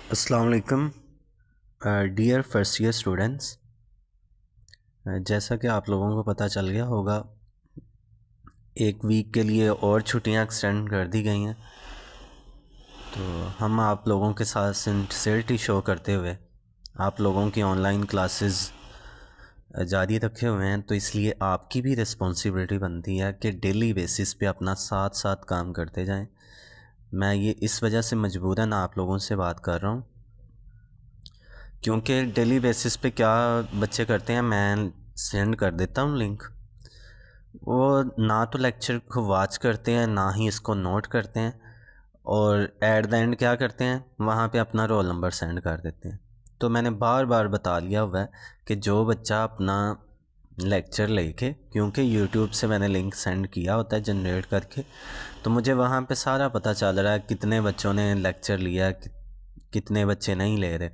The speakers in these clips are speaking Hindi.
अस्सलाम वालेकुम डियर फर्स्ट ईयर स्टूडेंट्स। जैसा कि आप लोगों को पता चल गया होगा, एक वीक के लिए और छुट्टियां एक्सटेंड कर दी गई हैं। तो हम आप लोगों के साथ सिंसियरिटी शो करते हुए आप लोगों की ऑनलाइन क्लासेस जारी रखे हुए हैं। तो इसलिए आपकी भी रिस्पॉन्सिबिलिटी बनती है कि डेली बेसिस पे अपना साथ साथ काम करते जाएं। मैं ये इस वजह से मजबूरन आप लोगों से बात कर रहा हूँ, क्योंकि डेली बेसिस पे क्या बच्चे करते हैं, मैं सेंड कर देता हूँ लिंक, वो ना तो लेक्चर को वॉच करते हैं ना ही इसको नोट करते हैं, और एट द एंड क्या करते हैं, वहाँ पे अपना रोल नंबर सेंड कर देते हैं। तो मैंने बार बार बता लिया हुआ है कि जो बच्चा अपना लेक्चर लेके, क्योंकि यूट्यूब से मैंने लिंक सेंड किया होता है जनरेट करके, तो मुझे वहाँ पे सारा पता चल रहा है कितने बच्चों ने लेक्चर लिया, कितने बच्चे नहीं ले रहे।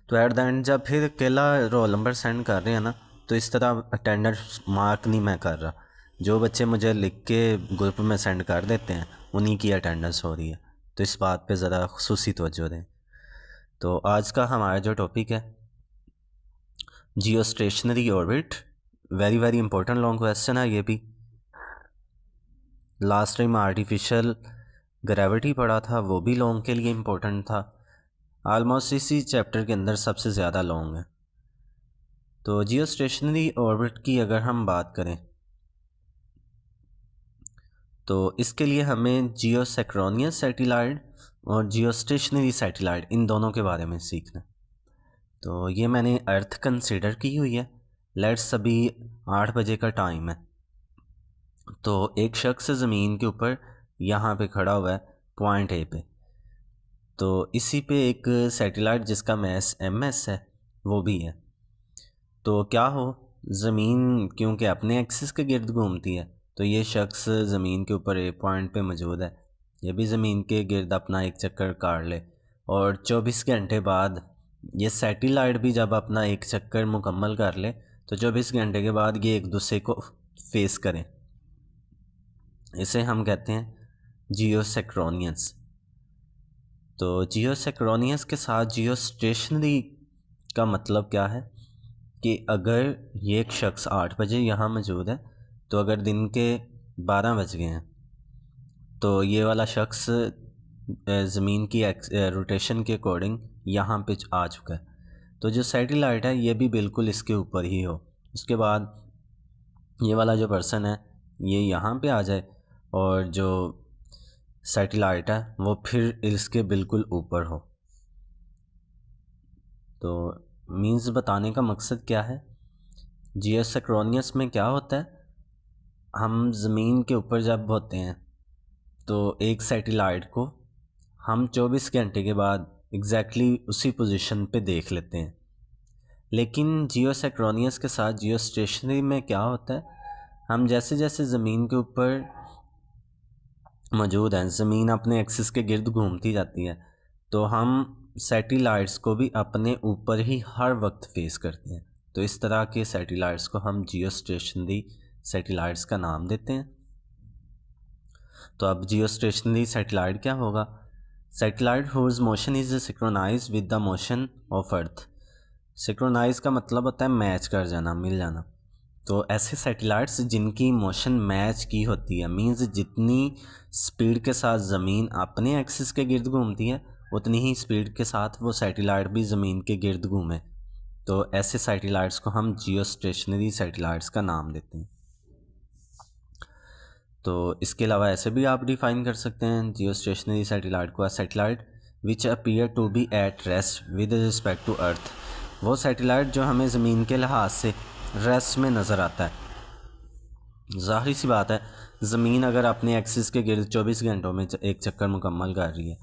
तो एट द एंड जब फिर अकेला रोल नंबर सेंड कर रहे हैं ना, तो इस तरह अटेंडेंस मार्क नहीं मैं कर रहा। जो बच्चे मुझे लिख के ग्रुप में सेंड कर देते हैं उन्हीं की अटेंडेंस हो रही है। तो इस बात पे ज़रा खुसूसी तवज्जो दें। तो आज का हमारा जो टॉपिक है, जियो stationery orbit, very very important long question है ये भी। लास्ट टाइम आर्टिफिशियल ग्रेविटी पढ़ा था, वो भी लॉन्ग के लिए इम्पोर्टेंट था। ऑलमोस्ट इसी चैप्टर के अंदर सबसे ज़्यादा लॉन्ग है। तो जियो स्टेशनरी ऑर्बिट की अगर हम बात करें तो इसके लिए हमें जियो सिंक्रोनियस सैटेलाइट और जियो स्टेशनरी सैटेलाइट, इन दोनों के बारे में सीखना है। तो ये मैंने अर्थ कंसिडर की हुई है। लेट्स अभी 8 बजे का टाइम है। तो एक शख्स ज़मीन के ऊपर यहाँ पे खड़ा हुआ है पॉइंट ए पे। तो इसी पे एक सैटेलाइट जिसका मैस MS है वो भी है। तो क्या हो, ज़मीन क्योंकि अपने एक्सिस के गिर्द घूमती है, तो ये शख्स ज़मीन के ऊपर एक पॉइंट पे मौजूद है, ये भी ज़मीन के गिर्द अपना एक चक्कर काट ले, और 24 घंटे बाद ये सैटेलाइट भी जब अपना एक चक्कर मुकम्मल कर ले, तो 24 घंटे के बाद ये एक दूसरे को फेस करें। इसे हम कहते हैं जियो सिंक्रोनियस। तो जियो सिंक्रोनियस के साथ जियो स्टेशनरी का मतलब क्या है कि अगर ये एक शख्स 8 बजे यहाँ मौजूद है, तो अगर दिन के 12 बज गए हैं तो ये वाला शख्स ज़मीन की रोटेशन के अकॉर्डिंग यहाँ पे आ चुका है। तो जो सैटेलाइट है ये भी बिल्कुल इसके ऊपर ही हो। उसके बाद ये वाला जो पर्सन है ये यहाँ पे आ जाए, और जो सैटेलाइट है वो फिर इसके बिल्कुल ऊपर हो। तो मीन्स बताने का मकसद क्या है, जियो सिंक्रोनियस में क्या होता है, हम ज़मीन के ऊपर जब होते हैं तो एक सैटेलाइट को हम 24 घंटे के बाद एग्जैक्टली उसी पोजीशन पे देख लेते हैं। लेकिन जियो सिंक्रोनियस के साथ जियो स्टेशनरी में क्या होता है, हम जैसे जैसे ज़मीन के ऊपर मौजूद हैं, ज़मीन अपने एक्सिस के गिर्द घूमती जाती है, तो हम सैटेलाइट्स को भी अपने ऊपर ही हर वक्त फेस करते हैं। तो इस तरह के सैटेलाइट्स को हम जियो स्टेशनरी सैटेलाइट्स का नाम देते हैं। तो अब जियो स्टेशनरी सैटेलाइट क्या होगा, satellite whose motion is synchronise with the motion of earth. Synchronise का मतलब होता है मैच कर जाना, मिल जाना। तो ऐसे सैटेलाइट्स जिनकी मोशन मैच की होती है, मींस जितनी स्पीड के साथ ज़मीन अपने एक्सिस के गिर्द घूमती है उतनी ही स्पीड के साथ वो सैटेलाइट भी ज़मीन के गिर्द घूमे, तो ऐसे सैटेलाइट्स को हम जियो स्टेशनरी सैटेलाइट्स का नाम देते हैं। तो इसके अलावा ऐसे भी आप डिफ़ाइन कर सकते हैं जियो स्टेशनरी सैटेलाइट को, satellite which appear to be at rest with respect to earth. वो सैटेलाइट जो हमें ज़मीन के लिहाज से रेस्ट में नज़र आता है। ज़ाहिर सी बात है, ज़मीन अगर अपने एक्सिस के गिर्द 24 घंटों में एक चक्कर मुकम्मल कर रही है,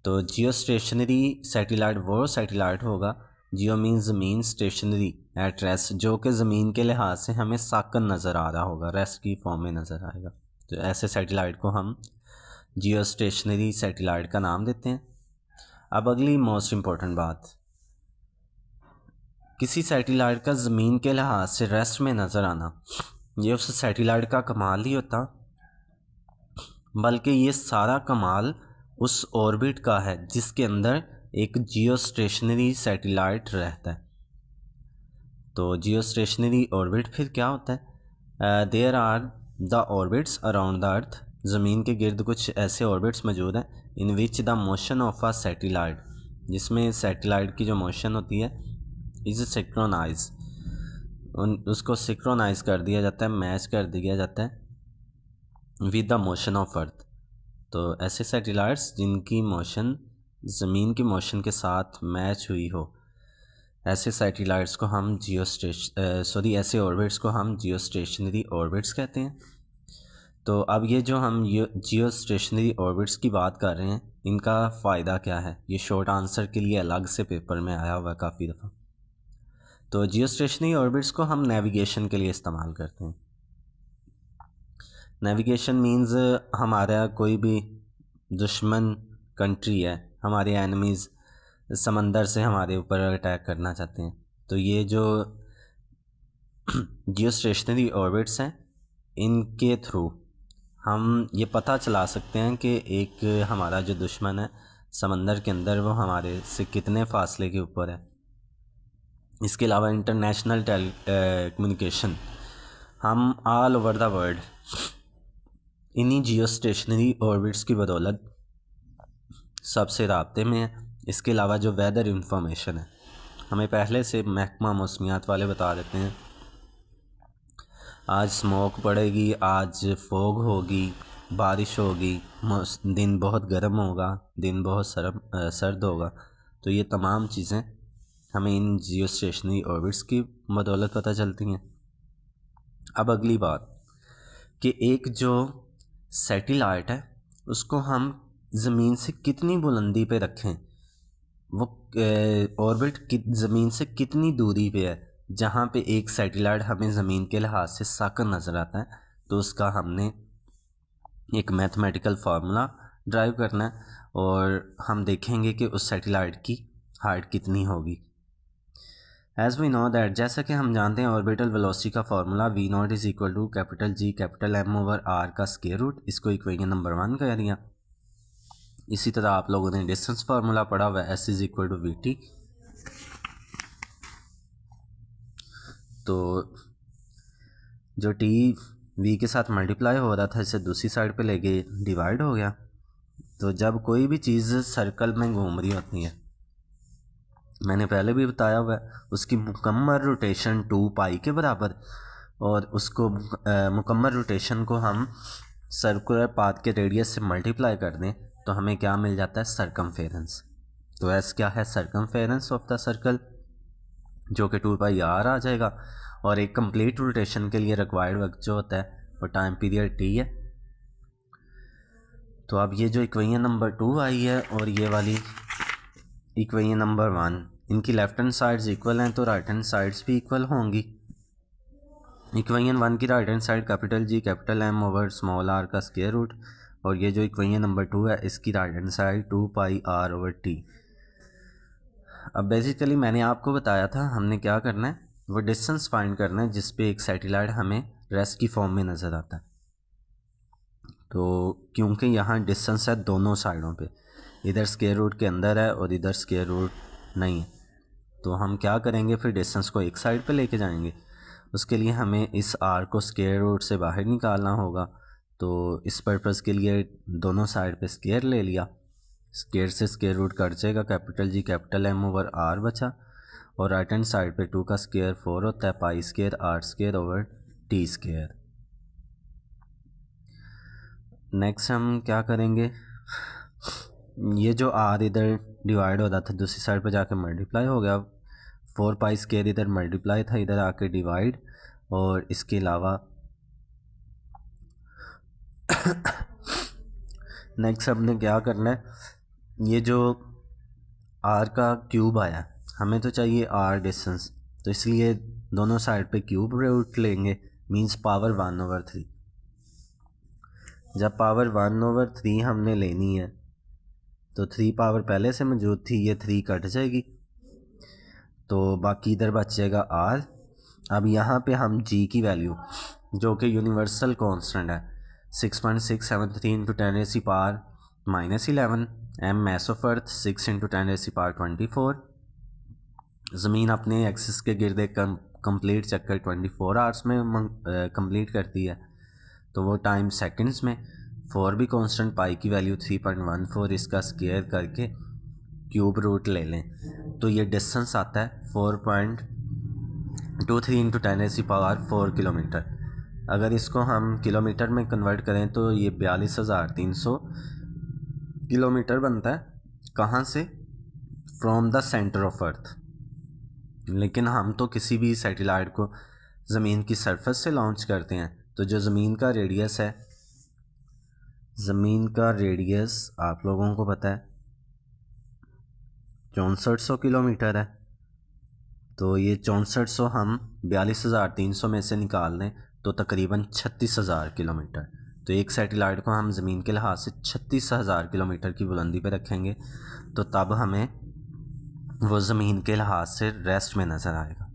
तो जियो स्टेशनरी सैटेलाइट वो सैटेलाइट होगा, जियो मीन ज़मीन, स्टेशनरी एट रेस्ट, जो कि ज़मीन के लिहाज से हमें साकन नज़र आ रहा होगा, रेस्ट की फॉर्म में नज़र आएगा। तो ऐसे सैटेलाइट को हम जियो स्टेशनरी सैटेलाइट का नाम देते हैं। अब अगली मोस्ट इम्पॉर्टेंट बात, किसी सैटेलाइट का ज़मीन के लिहाज से रेस्ट में नज़र आना, ये उस सैटेलाइट का कमाल ही होता, बल्कि ये सारा कमाल उस ऑर्बिट का है जिसके अंदर एक जियो स्टेशनरी सैटेलाइट रहता है। तो जियो स्टेशनरी ऑर्बिट फिर क्या होता है? There are the orbits around the earth, ज़मीन के गिर्द कुछ ऐसे ऑर्बिट्स मौजूद हैं in which the motion of a satellite, जिसमें सैटेलाइट की जो मोशन होती है इज़ सिंक्रोनाइज, उसको सिंक्रोनाइज कर दिया जाता है, मैच कर दिया जाता है विद द मोशन ऑफ अर्थ। तो ऐसे सैटेलाइट्स जिनकी मोशन ज़मीन की मोशन के साथ मैच हुई हो, ऐसे सैटेलाइट्स को हम ऐसे ऑर्बिट्स को हम जियो स्टेशनरी ऑर्बिट्स कहते हैं। तो अब ये जो हम जियो स्टेशनरी ऑर्बिट्स की बात कर रहे हैं, इनका फ़ायदा क्या है, ये शॉर्ट आंसर के लिए अलग से पेपर में आया हुआ है काफ़ी दफ़ा। तो जियो स्टेशनरी ऑर्बिट्स को हम नेविगेशन के लिए इस्तेमाल करते हैं। नेविगेशन मीन्स हमारा कोई भी दुश्मन कंट्री है, हमारे एनिमीज़ समंदर से हमारे ऊपर अटैक करना चाहते हैं, तो ये जो जियो स्टेशनरी ऑर्बिट्स हैं इनके थ्रू हम ये पता चला सकते हैं कि एक हमारा जो दुश्मन है समंदर के अंदर वो हमारे से कितने फासले के ऊपर है। इसके अलावा इंटरनेशनल कम्युनिकेशन, हम ऑल ओवर द वर्ल्ड इन्हीं जियो स्टेशनरी ऑर्बिट्स की बदौलत सबसे राब्ते में है। इसके अलावा जो वेदर इंफॉर्मेशन है हमें पहले से महकमा मौसमियात वाले बता देते हैं, आज स्मोक पड़ेगी, आज फॉग होगी, बारिश होगी, दिन बहुत गर्म होगा, दिन बहुत सर्द होगा। तो ये तमाम चीज़ें हमें इन जियो स्टेशनरी ऑर्बिट्स की बदौलत पता चलती हैं। अब अगली बात कि एक जो सैटेलाइट है उसको हम ज़मीन से कितनी बुलंदी पे रखें, वो ऑर्बिट ज़मीन से कितनी दूरी पे है, जहाँ पे एक सैटेलाइट हमें ज़मीन के लिहाज से साकन नज़र आता है, तो उसका हमने एक मैथमेटिकल फार्मूला ड्राइव करना है और हम देखेंगे कि उस सैटेलाइट की हाइट कितनी होगी। एज़ वी नो दैट, जैसा कि हम जानते हैं ऑर्बिटल वेलोसिटी का formula V not is equal to capital G capital M over R का स्क्वायर रूट, इसको इक्वेशन नंबर 1 कह दिया। इसी तरह आप लोगों ने डिस्टेंस फार्मूला पढ़ा हुआ है, S is equal to V T. तो जो टी वी के साथ मल्टीप्लाई हो रहा था इसे दूसरी साइड पे लेके डिवाइड हो गया। तो जब कोई भी चीज़ सर्कल में घूम रही होती है, मैंने पहले भी बताया हुआ है, उसकी मुकम्मल रोटेशन 2 पाई के बराबर, और उसको मुकम्मल रोटेशन को हम सर्कुलर पाथ के रेडियस से मल्टीप्लाई कर दें तो हमें क्या मिल जाता है, सरकमफेरेंस। तो एस क्या है, सरकमफेरेंस ऑफ द सर्कल, जो कि 2 पाई आर आ जाएगा। और एक कंप्लीट रोटेशन के लिए रिक्वायर्ड वक्त जो होता है वो टाइम पीरियड टी है। तो अब ये जो इक्वेशन नंबर 2 आई है और ये वाली इक्वेशन नंबर 1, इनकी लेफ्ट हैंड साइड्स इक्वल हैं तो राइट हैंड साइड्स भी इक्वल होंगी। इक्वेशन 1 की right hand side capital G capital M over small R का स्क्वायर रूट, और ये जो इक्वेशन नंबर 2 है इसकी right hand side 2 pi R over T. अब बेसिकली मैंने आपको बताया था हमने क्या करना है, वो डिस्टेंस फाइंड करना है जिस पे एक सैटेलाइट हमें रेस्ट की फॉर्म में नज़र आता है। तो क्योंकि यहाँ डिस्टेंस है दोनों साइडों पे, इधर स्क्वायर रूट के अंदर है और इधर स्क्वायर रूट नहीं है, तो हम क्या करेंगे, फिर डिस्टेंस को एक साइड पे लेके जाएंगे। उसके लिए हमें इस आर को स्क्वायर रूट से बाहर निकालना होगा। तो इस पर्पज़ के लिए दोनों साइड पे स्क्वायर ले लिया, स्क्वायर से स्क्वायर रूट कट जाएगा, capital G capital M over R बचा, और राइट हैंड साइड पे 2 का स्क्वायर 4 होता है, pi square R square over T square. Next हम क्या करेंगे, ये जो आर इधर डिवाइड हो रहा था दूसरी साइड पे जाके मल्टीप्लाई हो गया, 4 पाई स्क्वायर इधर मल्टीप्लाई था, इधर आके डिवाइड, और इसके अलावा नेक्स्ट हमने क्या करना है, ये जो आर का क्यूब आया हमें तो चाहिए आर डिस्टेंस, तो इसलिए दोनों साइड पे क्यूब रूट लेंगे, मींस पावर 1/3। जब पावर 1/3 हमने लेनी है तो 3 पावर पहले से मौजूद थी, ये 3 कट जाएगी, तो बाकी इधर बच जाएगा आर। अब यहाँ पे हम जी की वैल्यू जो कि यूनिवर्सल कांस्टेंट है 6.673 × 10⁻⁴ -11 m mass of earth 6 × 10⁻²4। ज़मीन अपने एक्सिस के गिर्द एक कंप्लीट चक्कर 24 आवर्स में कंप्लीट करती है, तो वो टाइम सेकंड्स में। 4 भी कांस्टेंट, पाई की वैल्यू 3.14, इसका स्क्वायर करके क्यूब रूट ले लें तो ये डिस्टेंस आता है 4.23 × 10⁻⁴ किलोमीटर। अगर इसको हम किलोमीटर में कन्वर्ट करें तो ये 42,300 किलोमीटर बनता है। कहाँ से? From the centre of earth. लेकिन हम तो किसी भी सैटेलाइट को ज़मीन की सरफेस से लॉन्च करते हैं, तो जो ज़मीन का रेडियस है, ज़मीन का रेडियस आप लोगों को पता है 6400 किलोमीटर है। तो ये 6400 हम 42,300 में से निकाल लें तो तकरीबन 36,000 किलोमीटर। तो एक सैटेलाइट को हम ज़मीन के लिहाज से 36,000 किलोमीटर की बुलंदी पे रखेंगे तो तब हमें वो ज़मीन के लिहाज से रेस्ट में नज़र आएगा।